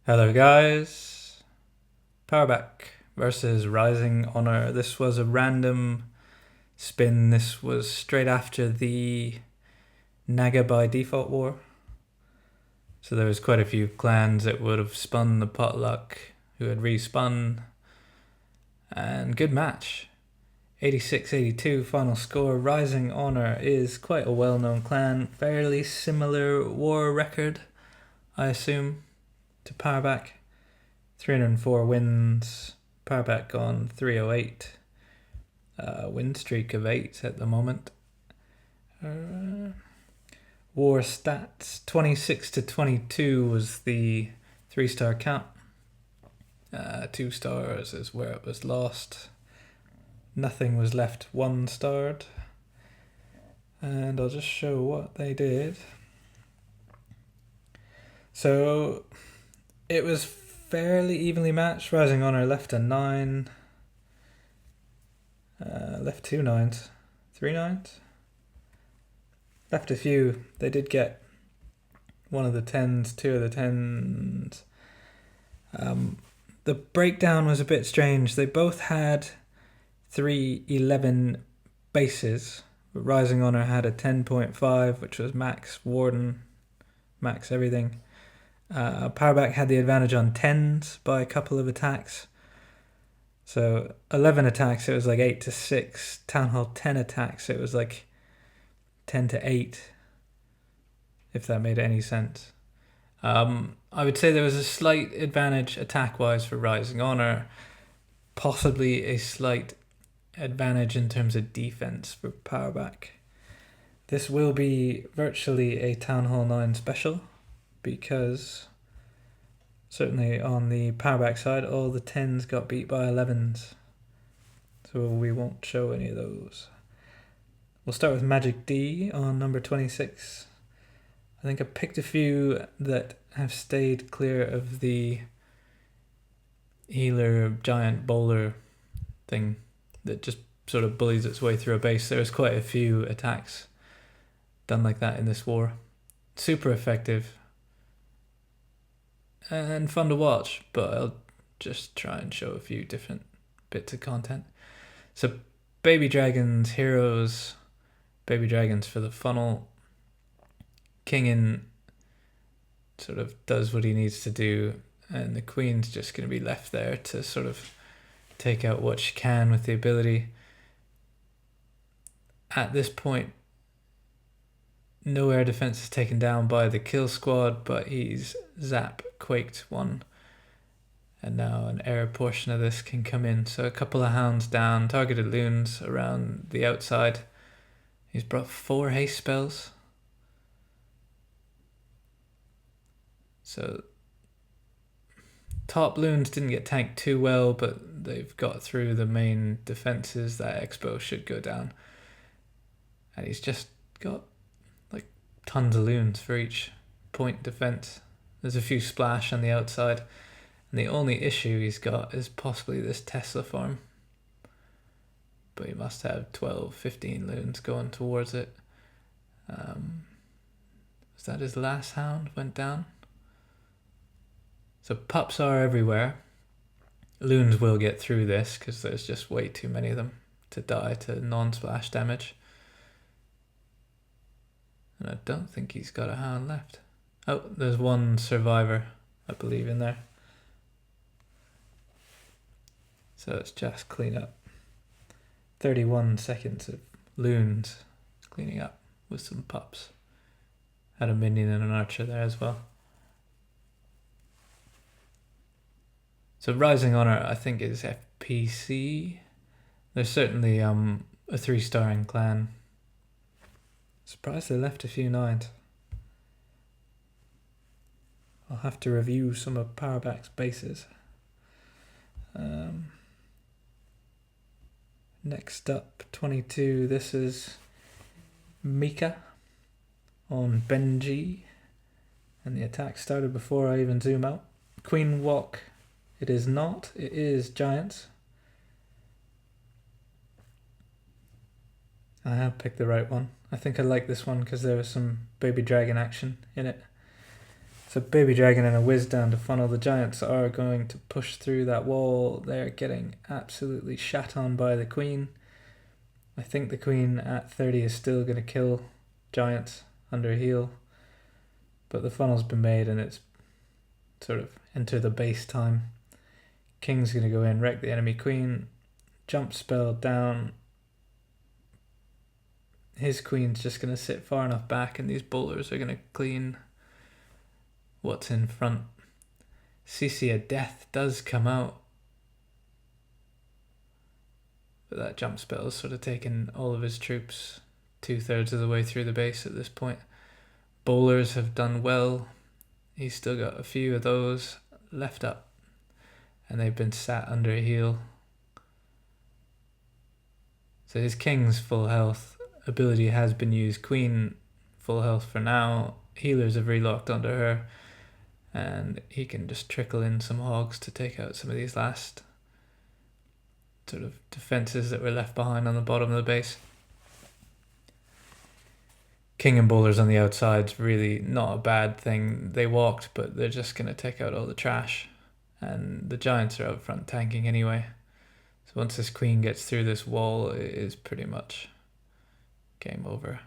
Hello guys, Peuerbach versus Rising Honor. This was a random spin. This was straight after the Naga by default war. So there was quite a few clans that would have spun the potluck who had respun. And good match. 86-82 final score. Rising Honor is quite a well-known clan. Fairly similar war record, I assume, to Peuerbach. 304 wins. Peuerbach on 308. Win streak of 8 at the moment. War stats 26-22 was the 3-star count. 2 stars is where it was lost. Nothing was left 1-starred. And I'll just show what they did. So it was fairly evenly matched. Rising Honor left a 9. Left 2 9s. 3 9s? Left a few. They did get one of the 10s, 2 of the 10s. The breakdown was a bit strange. They both had 311 bases. But Rising Honor had a 10.5, which was max Warden, max everything. Peuerbach had the advantage on 10s by a couple of attacks. So 11 attacks, it was like 8-6. Town Hall 10 attacks, it was like 10-8, if that made any sense. I would say there was a slight advantage attack-wise for Rising Honor, possibly a slight advantage in terms of defense for Peuerbach. This will be virtually a Town Hall 9 special, because certainly on the Peuerbach side, all the 10s got beat by 11s. So we won't show any of those. We'll start with Magic D on number 26. I think I picked a few that have stayed clear of the healer giant bowler thing that just sort of bullies its way through a base. There's quite a few attacks done like that in this war. Super effective and fun to watch, but I'll just try and show a few different bits of content. So baby dragons, heroes, baby dragons for the funnel. Kingin sort of does what he needs to do, and the queen's just going to be left there to sort of take out what she can with the ability. At this point, no air defense is taken down by the kill squad, but he's quaked one. And now an air portion of this can come in. So a couple of hounds down, targeted loons around the outside. He's brought 4 haste spells. So top loons didn't get tanked too well, but they've got through the main defenses. That expo should go down. And he's just got like tons of loons for each point defense. There's a few splash on the outside. And the only issue he's got is possibly this Tesla farm. But he must have 12, 15 loons going towards it. Was that his last hound went down? So pups are everywhere. Loons will get through this because there's just way too many of them to die to non-splash damage. And I don't think he's got a hound left. Oh, there's one survivor, I believe, in there. So it's just clean up. 31 seconds of loons cleaning up with some pups. Had a minion and an archer there as well. So Rising Honor, I think, is FPC. There's certainly a 3-star in clan. Surprised they left a few 9s. I'll have to review some of Peuerbach's bases. Next up, 22. This is Mika on Benji. And the attack started before I even zoom out. Queen Walk. It is not. It is Giants. I have picked the right one. I think I like this one because there was some baby dragon action in it. So Baby Dragon and a whiz down to funnel. The Giants are going to push through that wall. They're getting absolutely shat on by the Queen. I think the Queen at 30 is still going to kill Giants under heel. But the funnel's been made and it's sort of enter the base time. King's going to go in, wreck the enemy Queen. Jump spell down. His Queen's just going to sit far enough back and these bowlers are going to clean what's in front. CC of Death does come out. But that jump spell has sort of taken all of his troops 2/3 of the way through the base at this point. Bowlers have done well. He's still got a few of those left up. And they've been sat under a heel. So his King's full health. Ability has been used. Queen full health for now. Healers have relocked onto her. And he can just trickle in some hogs to take out some of these last sort of defenses that were left behind on the bottom of the base. King and bowlers on the outside's really not a bad thing. They walked, but they're just going to take out all the trash. And the Giants are out front tanking anyway. So once this Queen gets through this wall, it is pretty much game over.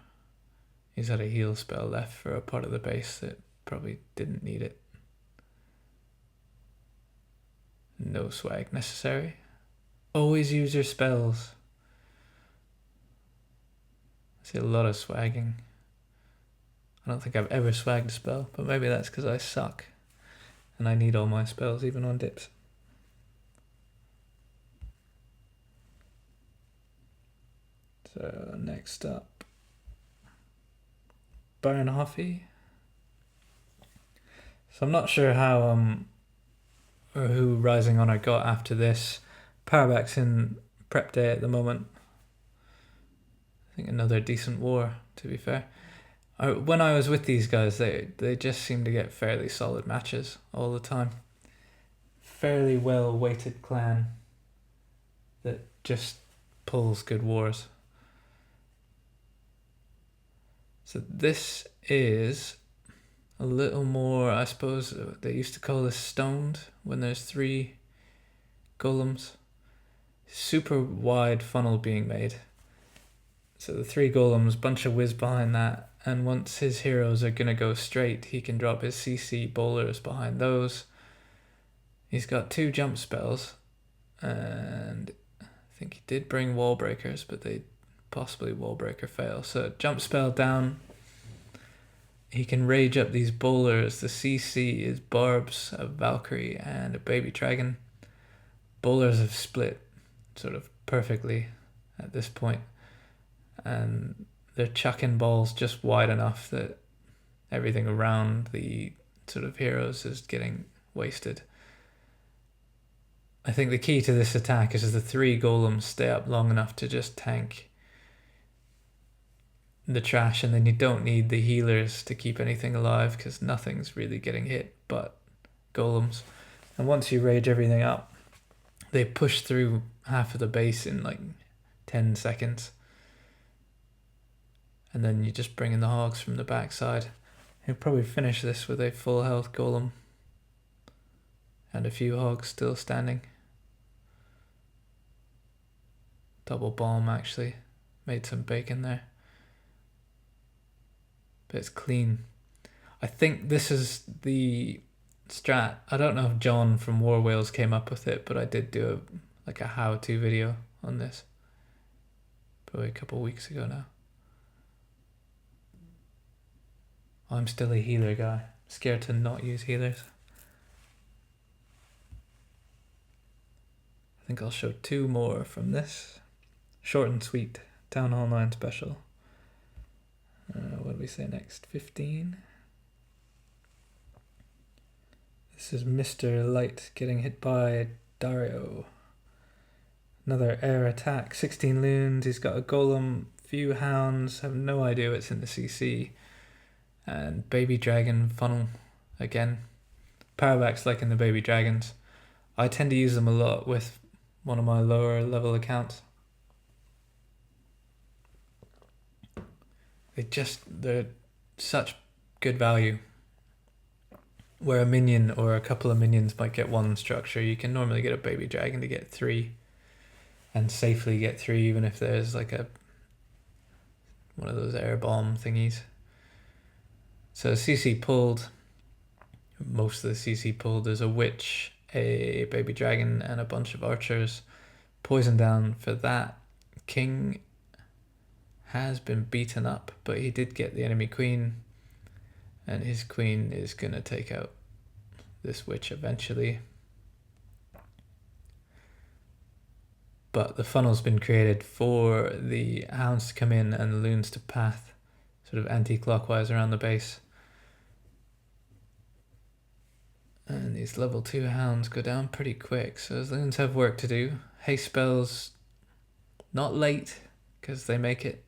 He's had a heal spell left for a part of the base that probably didn't need it. No swag necessary. Always use your spells. I see a lot of swagging. I don't think I've ever swagged a spell, but maybe that's because I suck and I need all my spells even on dips. So next up, Baron Hoffy. So I'm not sure how or who Rising Honor got after this. Peuerbach's in prep day at the moment. I think another decent war, to be fair. When I was with these guys, they just seemed to get fairly solid matches all the time. Fairly well weighted clan that just pulls good wars. So this is a little more, I suppose they used to call this stoned when there's 3 golems. Super wide funnel being made. So the 3 golems, bunch of whiz behind that, and once his heroes are going to go straight, he can drop his CC bowlers behind those. He's got 2 jump spells, and I think he did bring wall breakers, but they possibly wall breaker fail. So jump spell down. He can rage up these bowlers. The CC is barbs, a Valkyrie, and a baby dragon. Bowlers have split sort of perfectly at this point, and they're chucking balls just wide enough that everything around the sort of heroes is getting wasted. I think the key to this attack is the 3 golems stay up long enough to just tank the trash, and then you don't need the healers to keep anything alive because nothing's really getting hit but golems. And once you rage everything up, they push through half of the base in like 10 seconds. And then you just bring in the hogs from the backside. He'll probably finish this with a full health golem and a few hogs still standing. Double bomb actually. Made some bacon there. But it's clean. I think this is the strat. I don't know if John from War Whales came up with it, but I did do a how-to video on this probably a couple of weeks ago now. I'm still a healer guy. Scared to not use healers. I think I'll show 2 more from this. Short and sweet. Town Hall 9 special. What do we say next? 15. This is Mr. Light getting hit by Dario. Another air attack. 16 loons. He's got a golem, few hounds. Have no idea what's in the CC. And baby dragon funnel again. Peuerbach's liking the baby dragons. I tend to use them a lot with one of my lower level accounts. They're such good value. where a minion or a couple of minions might get one structure, you can normally get a baby dragon to get 3, and safely get 3 even if there's like one of those air bomb thingies. So CC pulled, most of the CC pulled, there's a witch, a baby dragon, and a bunch of archers. Poison down for that. King has been beaten up, but he did get the enemy queen, and his queen is gonna take out this witch eventually. But the funnel's been created for the hounds to come in and the loons to path sort of anti-clockwise around the base. And these level 2 hounds go down pretty quick, so those loons have work to do. Haste spells, not late, because they make it.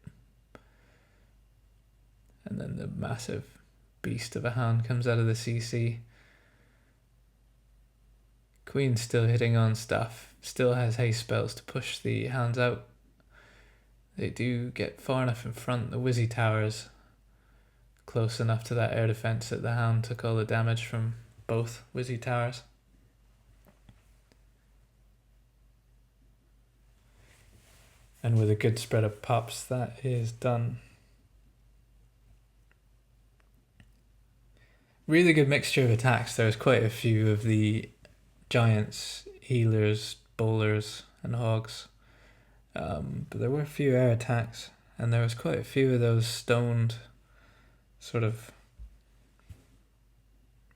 And then the massive beast of a hound comes out of the CC. Queen's still hitting on stuff, still has haste spells to push the hounds out. They do get far enough in front, the Wizzy Towers close enough to that air defense that the hound took all the damage from both Wizzy Towers. And with a good spread of pups, that is done. Really good mixture of attacks. There's quite a few of the giants, healers, bowlers, and hogs. But there were a few air attacks, and there was quite a few of those stoned sort of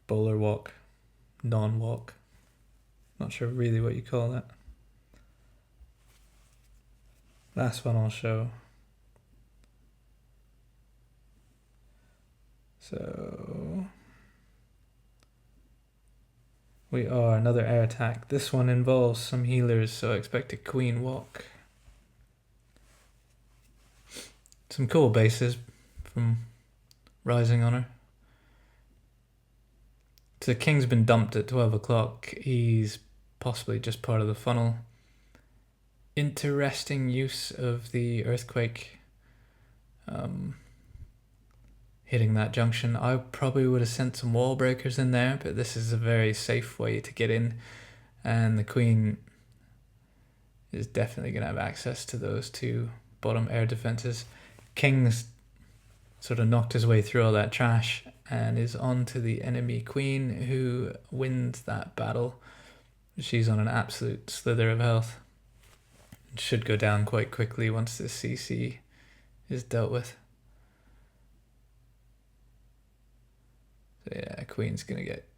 bowler walk, non-walk. Not sure really what you call that. Last one I'll show. So we are another air attack. This one involves some healers, so I expect a queen walk. Some cool bases from Rising Honor. So the king's been dumped at 12 o'clock. He's possibly just part of the funnel. Interesting use of the earthquake hitting that junction. I probably would have sent some wall breakers in there, but this is a very safe way to get in, and the queen is definitely going to have access to those 2 bottom air defenses. King's sort of knocked his way through all that trash and is on to the enemy queen, who wins that battle. She's on an absolute slither of health. It should go down quite quickly once this CC is dealt with. So yeah, queen's gonna get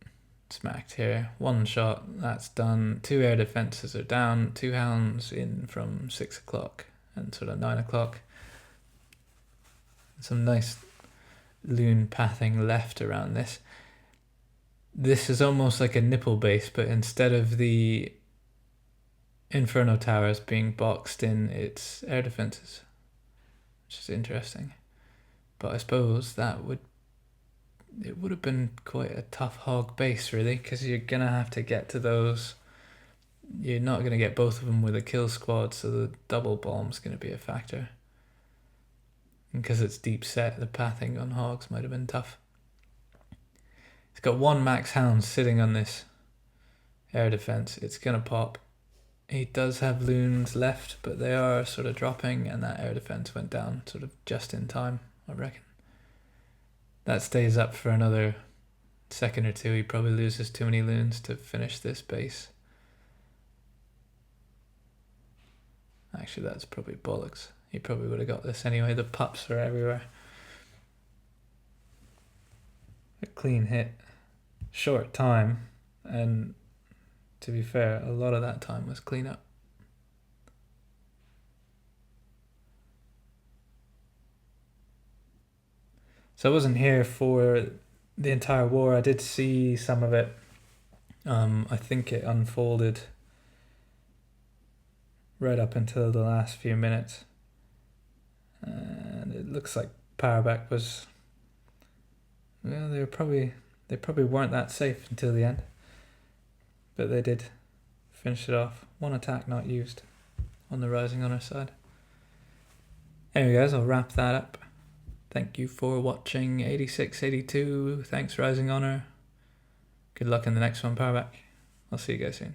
smacked here. 1 shot, that's done. 2 air defenses are down. 2 hounds in from 6 o'clock and sort of 9 o'clock. Some nice loon pathing left around this. This is almost like a nipple base, but instead of the Inferno Towers being boxed in, it's air defenses, which is interesting. But I suppose it would have been quite a tough hog base, really, because you're gonna have to get to those. You're not gonna get both of them with a kill squad, so the double bomb's gonna be a factor. And because it's deep set, the pathing on hogs might have been tough. It's got 1 max hound sitting on this air defense. It's gonna pop. He does have loons left, but they are sort of dropping, and that air defense went down sort of just in time, I reckon. That stays up for another second or 2. He probably loses too many loons to finish this base. Actually, that's probably bollocks. He probably would have got this anyway. The pups are everywhere. A clean hit. Short time, and to be fair, a lot of that time was clean up. So I wasn't here for the entire war. I did see some of it. I think it unfolded right up until the last few minutes. And it looks like Peuerbach was... Well, they probably weren't that safe until the end. But they did finish it off. 1 attack not used on the Rising Honor side. Anyway guys, I'll wrap that up. Thank you for watching 8682. Thanks Rising Honor. Good luck in the next one, Peuerbach. I'll see you guys soon.